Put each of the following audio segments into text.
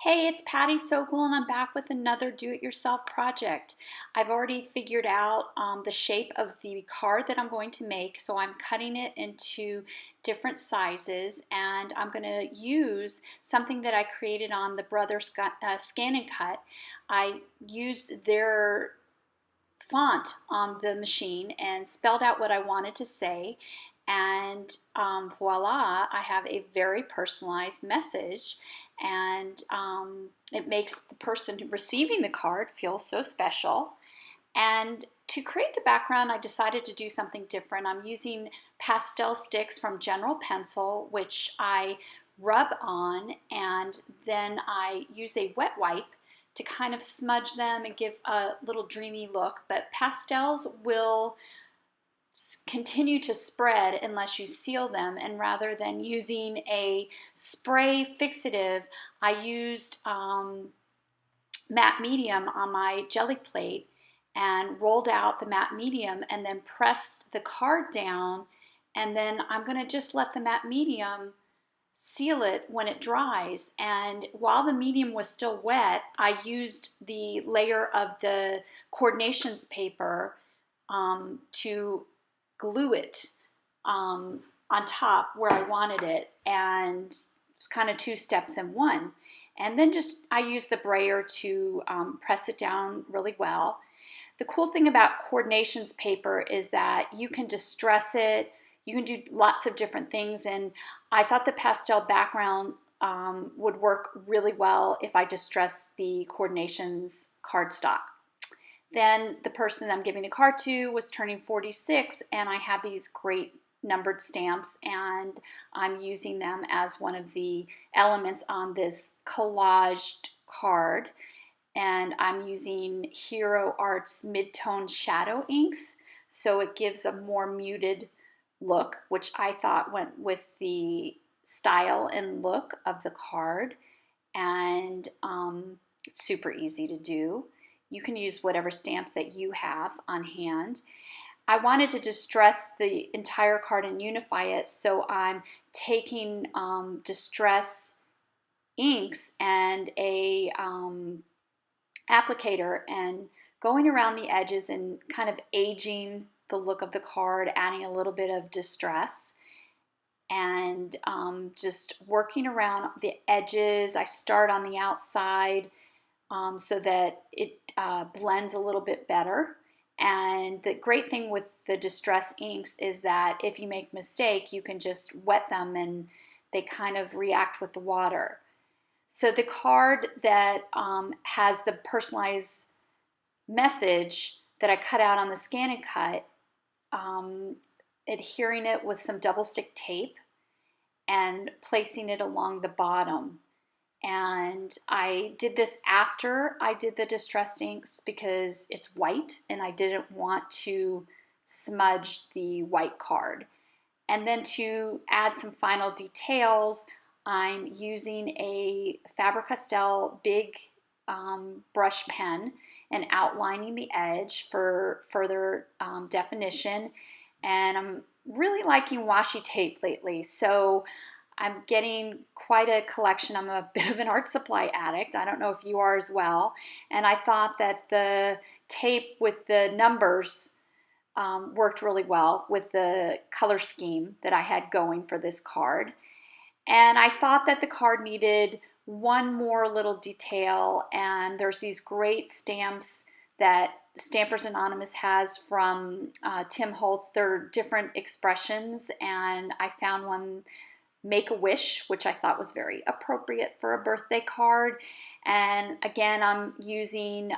Hey, it's Patty Sokol, and I'm back with another do-it-yourself project. I've already figured out the shape of the card that I'm going to make, so I'm cutting it into different sizes, and I'm going to use something that I created on the Scan and Cut. I used their font on the machine and spelled out what I wanted to say, and voila, I have a very personalized message, and it makes the person receiving the card feel so special. And to create the background, I decided to do something different. I'm using pastel sticks from General Pencil, which I rub on, and then I use a wet wipe to kind of smudge them and give a little dreamy look. But pastels will continue to spread unless you seal them, and rather than using a spray fixative, I used matte medium on my jelly plate and rolled out the matte medium and then pressed the card down, and then I'm going to just let the matte medium seal it when it dries. And while the medium was still wet, I used the layer of the coordinations paper to glue it on top where I wanted it, and it's kind of two steps in one. And then just I use the brayer to press it down really well. The cool thing about coordinations paper is that you can distress it, you can do lots of different things, and I thought the pastel background would work really well if I distress the coordinations cardstock. Then the person I'm giving the card to was turning 46, and I have these great numbered stamps, and I'm using them as one of the elements on this collaged card. And I'm using Hero Art's mid-tone shadow inks, so it gives a more muted look, which I thought went with the style and look of the card. And it's super easy to do. You can use whatever stamps that you have on hand. I wanted to distress the entire card and unify it, so I'm taking distress inks and a applicator and going around the edges and kind of aging the look of the card, adding a little bit of distress, and just working around the edges. I start on the outside so that it blends a little bit better. And the great thing with the distress inks is that if you make a mistake, you can just wet them and they kind of react with the water. So the card that has the personalized message that I cut out on the Scan and Cut, adhering it with some double stick tape and placing it along the bottom. And I did this after I did the distressed inks because it's white and I didn't want to smudge the white card. And then to add some final details, I'm using a Faber-Castell big brush pen and outlining the edge for further definition. And I'm really liking washi tape lately, so I'm getting quite a collection. I'm a bit of an art supply addict. I don't know if you are as well. And I thought that the tape with the numbers worked really well with the color scheme that I had going for this card. And I thought that the card needed one more little detail, and there's these great stamps that Stampers Anonymous has from Tim Holtz. They're different expressions, and I found one, Make a Wish, which I thought was very appropriate for a birthday card. And again, I'm using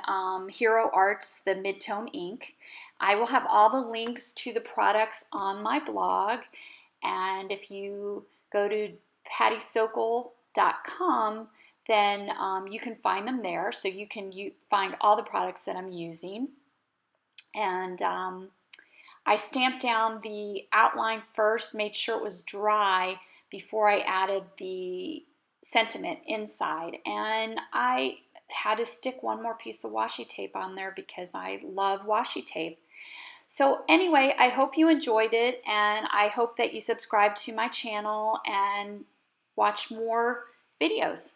Hero Arts, the mid-tone ink. I will have all the links to the products on my blog, and if you go to pattysokol.com, then you can find them there, so you can find all the products that I'm using. And I stamped down the outline first, made sure it was dry before I added the sentiment inside. And I had to stick one more piece of washi tape on there because I love washi tape. So anyway, I hope you enjoyed it, and I hope that you subscribe to my channel and watch more videos.